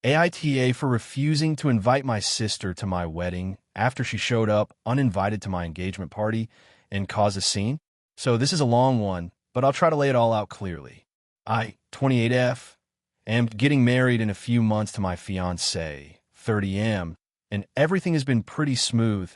AITA for refusing to invite my sister to my wedding after she showed up uninvited to my engagement party and caused a scene. So this is a long one, but I'll try to lay it all out clearly. I, 28F, am getting married in a few months to my fiancée, 30M, and everything has been pretty smooth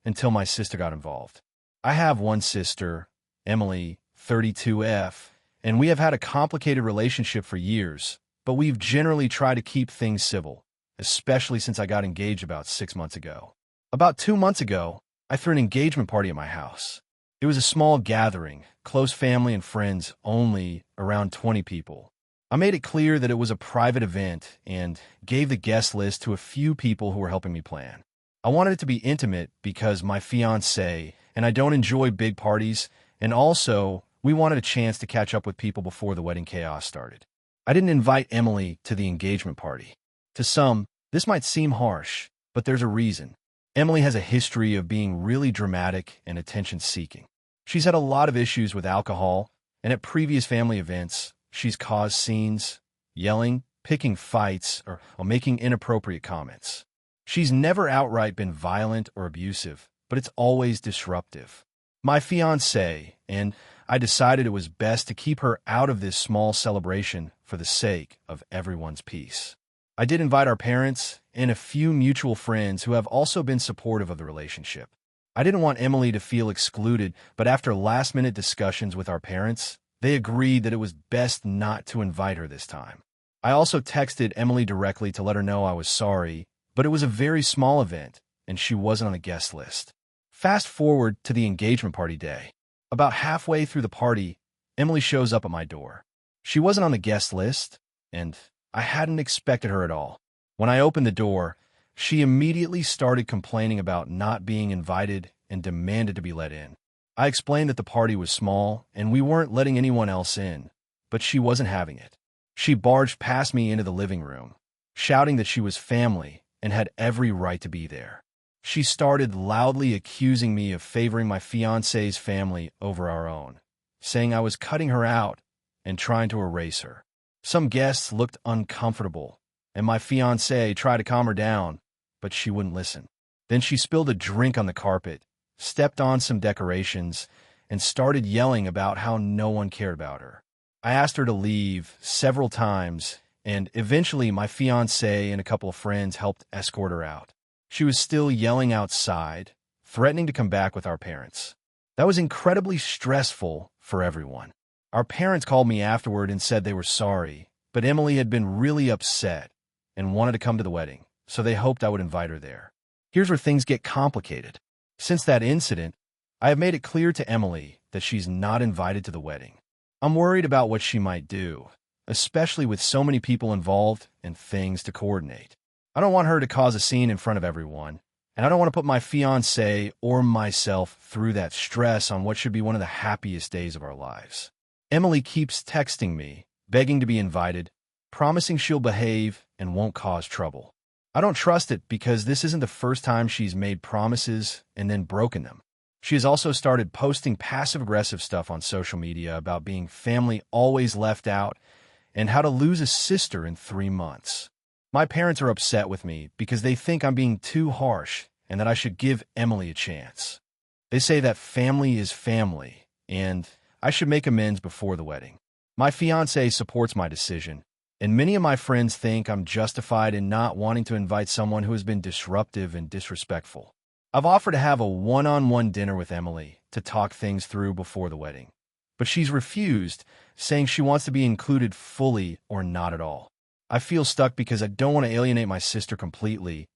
until my sister got involved. I have one sister, Emily, 32F, and we have had a complicated relationship for years, but we've generally tried to keep things civil, especially since I got engaged about 6 months ago. About 2 months ago, I threw an engagement party at my house. It was a small gathering, close family and friends only, around 20 people. I made it clear that it was a private event and gave the guest list to a few people who were helping me plan. I wanted it to be intimate because my fiancé and I don't enjoy big parties, and also we wanted a chance to catch up with people before the wedding chaos started. I didn't invite Emily to the engagement party. To some, this might seem harsh, but there's a reason. Emily has a history of being really dramatic and attention-seeking. She's had a lot of issues with alcohol, and at previous family events, she's caused scenes, yelling, picking fights, or making inappropriate comments. She's never outright been violent or abusive, but it's always disruptive. My fiancé and I decided it was best to keep her out of this small celebration for the sake of everyone's peace. I did invite our parents and a few mutual friends who have also been supportive of the relationship. I didn't want Emily to feel excluded, but after last-minute discussions with our parents, they agreed that it was best not to invite her this time. I also texted Emily directly to let her know I was sorry, but it was a very small event, and she wasn't on the guest list. Fast forward to the engagement party day. About halfway through the party, Emily shows up at my door. She wasn't on the guest list, and I hadn't expected her at all. When I opened the door, she immediately started complaining about not being invited and demanded to be let in. I explained that the party was small and we weren't letting anyone else in, but she wasn't having it. She barged past me into the living room, shouting that she was family and had every right to be there. She started loudly accusing me of favoring my fiancé's family over our own, saying I was cutting her out and trying to erase her. Some guests looked uncomfortable, and my fiancé tried to calm her down, but she wouldn't listen. Then she spilled a drink on the carpet, stepped on some decorations, and started yelling about how no one cared about her. I asked her to leave several times, and eventually my fiancé and a couple of friends helped escort her out. She was still yelling outside, threatening to come back with our parents. That was incredibly stressful for everyone. Our parents called me afterward and said they were sorry, but Emily had been really upset and wanted to come to the wedding, so they hoped I would invite her there. Here's where things get complicated. Since that incident, I have made it clear to Emily that she's not invited to the wedding. I'm worried about what she might do, especially with so many people involved and things to coordinate. I don't want her to cause a scene in front of everyone, and I don't want to put my fiancé or myself through that stress on what should be one of the happiest days of our lives. Emily keeps texting me, begging to be invited, promising she'll behave and won't cause trouble. I don't trust it because this isn't the first time she's made promises and then broken them. She has also started posting passive-aggressive stuff on social media about being family always left out and how to lose a sister in 3 months. My parents are upset with me because they think I'm being too harsh and that I should give Emily a chance. They say that family is family and I should make amends before the wedding. My fiancé supports my decision, and many of my friends think I'm justified in not wanting to invite someone who has been disruptive and disrespectful. I've offered to have a one-on-one dinner with Emily to talk things through before the wedding, but she's refused, saying she wants to be included fully or not at all. I feel stuck because I don't want to alienate my sister completely,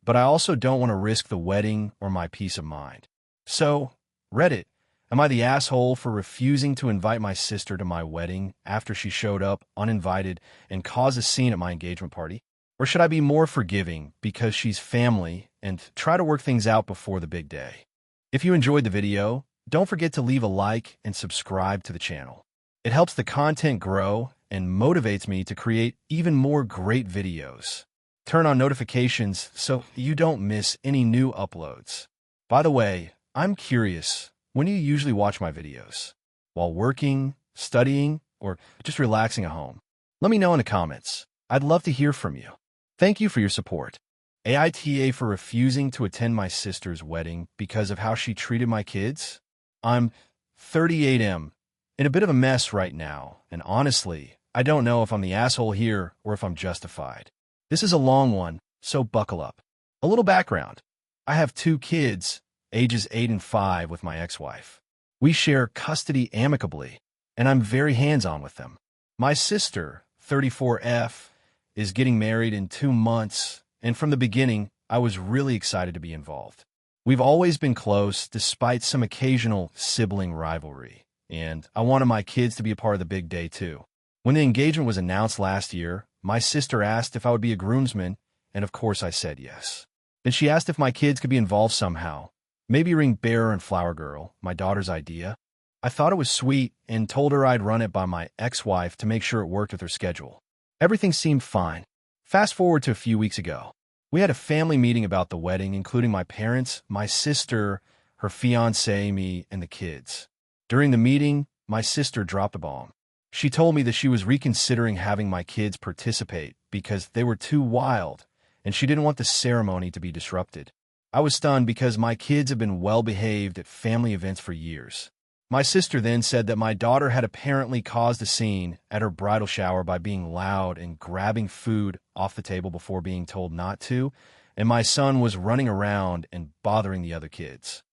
but I also don't want to risk the wedding or my peace of mind. So, Reddit, am I the asshole for refusing to invite my sister to my wedding after she showed up uninvited and caused a scene at my engagement party? Or should I be more forgiving because she's family and try to work things out before the big day? If you enjoyed the video, don't forget to leave a like and subscribe to the channel. It helps the content grow and motivates me to create even more great videos. Turn on notifications so you don't miss any new uploads. By the way, I'm curious, when do you usually watch my videos? While working, studying, or just relaxing at home? Let me know in the comments. I'd love to hear from you. Thank you for your support. AITA for refusing to attend my sister's wedding because of how she treated my kids. I'm 38M, in a bit of a mess right now, and honestly, I don't know if I'm the asshole here or if I'm justified. This is a long one, so buckle up. A little background. I have 2 kids, ages 8 and 5, with my ex-wife. We share custody amicably, and I'm very hands-on with them. My sister, 34F, is getting married in 2 months, and from the beginning, I was really excited to be involved. We've always been close, despite some occasional sibling rivalry, and I wanted my kids to be a part of the big day too. When the engagement was announced last year, my sister asked if I would be a groomsman, and of course I said yes. Then she asked if my kids could be involved somehow. Maybe ring bearer and flower girl, my daughter's idea. I thought it was sweet and told her I'd run it by my ex-wife to make sure it worked with her schedule. Everything seemed fine. Fast forward to a few weeks ago. We had a family meeting about the wedding, including my parents, my sister, her fiancé, me, and the kids. During the meeting, my sister dropped a bomb. She told me that she was reconsidering having my kids participate because they were too wild, and she didn't want the ceremony to be disrupted. I was stunned because my kids have been well-behaved at family events for years. My sister then said that my daughter had apparently caused a scene at her bridal shower by being loud and grabbing food off the table before being told not to, and my son was running around and bothering the other kids.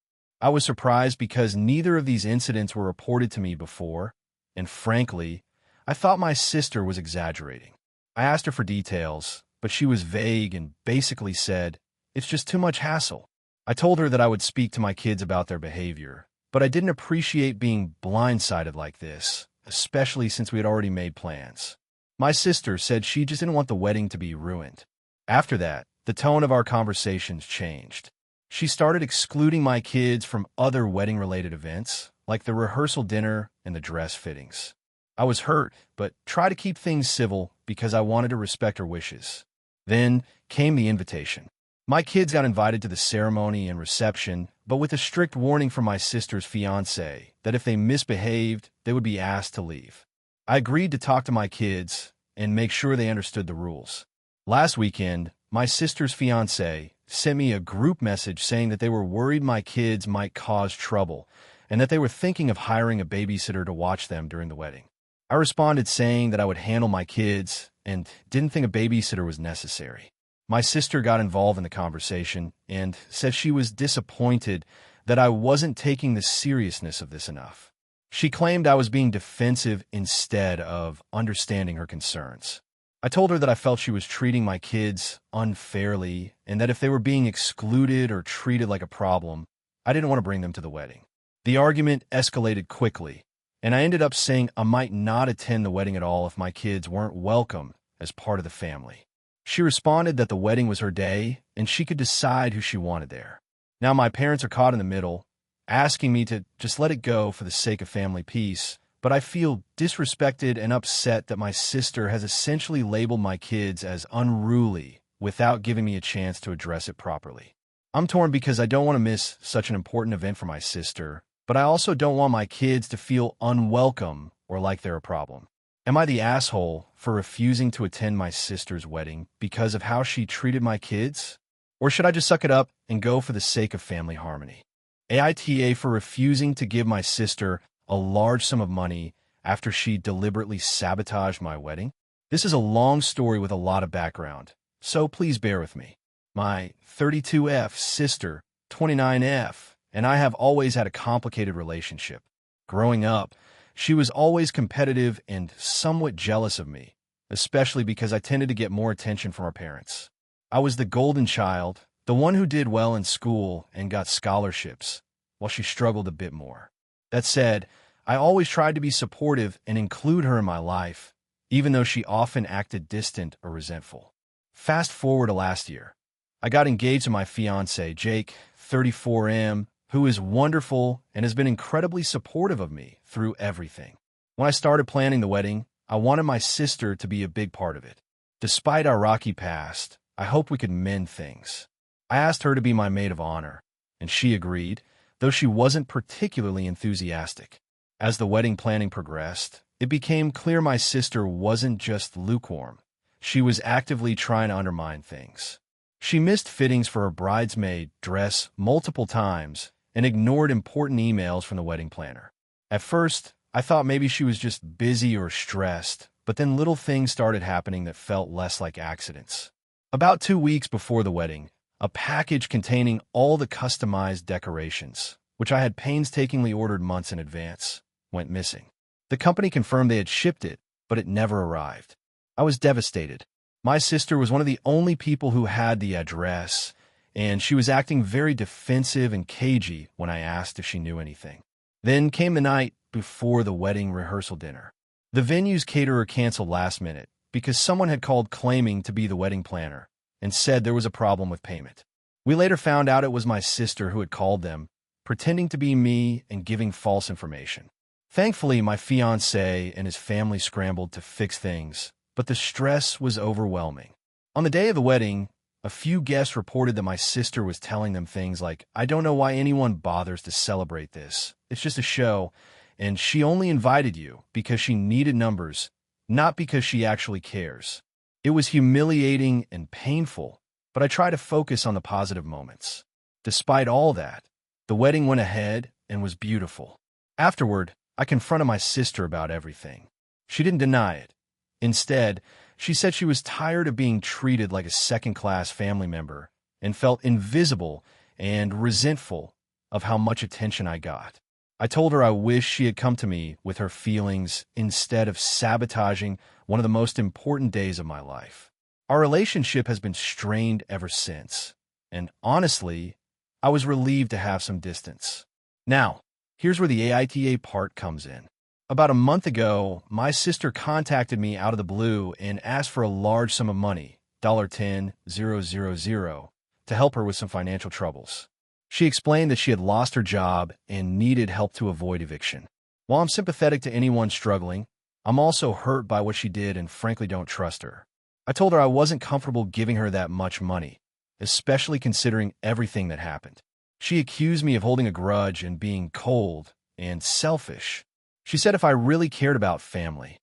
I was surprised because neither of these incidents were reported to me before, and frankly, I thought my sister was exaggerating. I asked her for details, but she was vague and basically said, "It's just too much hassle." I told her that I would speak to my kids about their behavior, but I didn't appreciate being blindsided like this, especially since we had already made plans. My sister said she just didn't want the wedding to be ruined. After that, the tone of our conversations changed. She started excluding my kids from other wedding-related events, like the rehearsal dinner and the dress fittings. I was hurt, but tried to keep things civil because I wanted to respect her wishes. Then came the invitation. My kids got invited to the ceremony and reception, but with a strict warning from my sister's fiancé that if they misbehaved, they would be asked to leave. I agreed to talk to my kids and make sure they understood the rules. Last weekend, my sister's fiancé sent me a group message saying that they were worried my kids might cause trouble and that they were thinking of hiring a babysitter to watch them during the wedding. I responded saying that I would handle my kids and didn't think a babysitter was necessary. My sister got involved in the conversation and said she was disappointed that I wasn't taking the seriousness of this enough. She claimed I was being defensive instead of understanding her concerns. I told her that I felt she was treating my kids unfairly and that if they were being excluded or treated like a problem, I didn't want to bring them to the wedding. The argument escalated quickly, and I ended up saying I might not attend the wedding at all if my kids weren't welcome as part of the family. She responded that the wedding was her day and she could decide who she wanted there. Now my parents are caught in the middle, asking me to just let it go for the sake of family peace, but I feel disrespected and upset that my sister has essentially labeled my kids as unruly without giving me a chance to address it properly. I'm torn because I don't want to miss such an important event for my sister, but I also don't want my kids to feel unwelcome or like they're a problem. Am I the asshole for refusing to attend my sister's wedding because of how she treated my kids? Or should I just suck it up and go for the sake of family harmony? AITA for refusing to give my sister a large sum of money after she deliberately sabotaged my wedding? This is a long story with a lot of background, so please bear with me. My 32F sister, 29F, and I have always had a complicated relationship. Growing up, she was always competitive and somewhat jealous of me, especially because I tended to get more attention from our parents. I was the golden child, the one who did well in school and got scholarships, while she struggled a bit more. That said, I always tried to be supportive and include her in my life, even though she often acted distant or resentful. Fast forward to last year. I got engaged to my fiancé, Jake, 34M, who is wonderful and has been incredibly supportive of me through everything. When I started planning the wedding, I wanted my sister to be a big part of it. Despite our rocky past, I hoped we could mend things. I asked her to be my maid of honor, and she agreed, though she wasn't particularly enthusiastic. As the wedding planning progressed, it became clear my sister wasn't just lukewarm. She was actively trying to undermine things. She missed fittings for her bridesmaid dress multiple times and ignored important emails from the wedding planner. At first, I thought maybe she was just busy or stressed, but then little things started happening that felt less like accidents. About 2 weeks before the wedding, a package containing all the customized decorations, which I had painstakingly ordered months in advance, went missing. The company confirmed they had shipped it, but it never arrived. I was devastated. My sister was one of the only people who had the address, and she was acting very defensive and cagey when I asked if she knew anything. Then came the night before the wedding rehearsal dinner. The venue's caterer canceled last minute because someone had called claiming to be the wedding planner and said there was a problem with payment. We later found out it was my sister who had called them, pretending to be me and giving false information. Thankfully, my fiancé and his family scrambled to fix things, but the stress was overwhelming. On the day of the wedding, a few guests reported that my sister was telling them things like, "I don't know why anyone bothers to celebrate this. It's just a show, and she only invited you because she needed numbers, not because she actually cares." It was humiliating and painful, but I try to focus on the positive moments. Despite all that, the wedding went ahead and was beautiful. Afterward, I confronted my sister about everything. She didn't deny it. Instead, she said she was tired of being treated like a second-class family member and felt invisible and resentful of how much attention I got. I told her I wish she had come to me with her feelings instead of sabotaging one of the most important days of my life. Our relationship has been strained ever since, and honestly, I was relieved to have some distance. Now, here's where the AITA part comes in. About a month ago, my sister contacted me out of the blue and asked for a large sum of money, $10,000, to help her with some financial troubles. She explained that she had lost her job and needed help to avoid eviction. While I'm sympathetic to anyone struggling, I'm also hurt by what she did and frankly don't trust her. I told her I wasn't comfortable giving her that much money, especially considering everything that happened. She accused me of holding a grudge and being cold and selfish. She said if I really cared about family,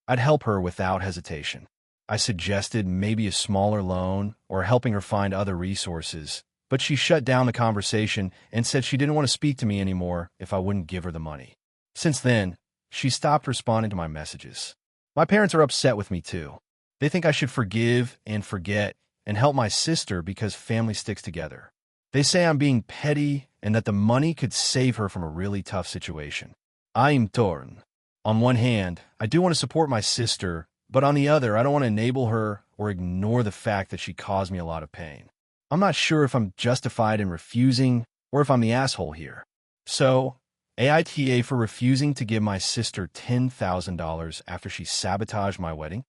I'd help her without hesitation. I suggested maybe a smaller loan or helping her find other resources, but she shut down the conversation and said she didn't want to speak to me anymore if I wouldn't give her the money. Since then, she stopped responding to my messages. My parents are upset with me too. They think I should forgive and forget and help my sister because family sticks together. They say I'm being petty and that the money could save her from a really tough situation. I'm torn. On one hand, I do want to support my sister, but on the other, I don't want to enable her or ignore the fact that she caused me a lot of pain. I'm not sure if I'm justified in refusing or if I'm the asshole here. So, AITA for refusing to give my sister $10,000 after she sabotaged my wedding?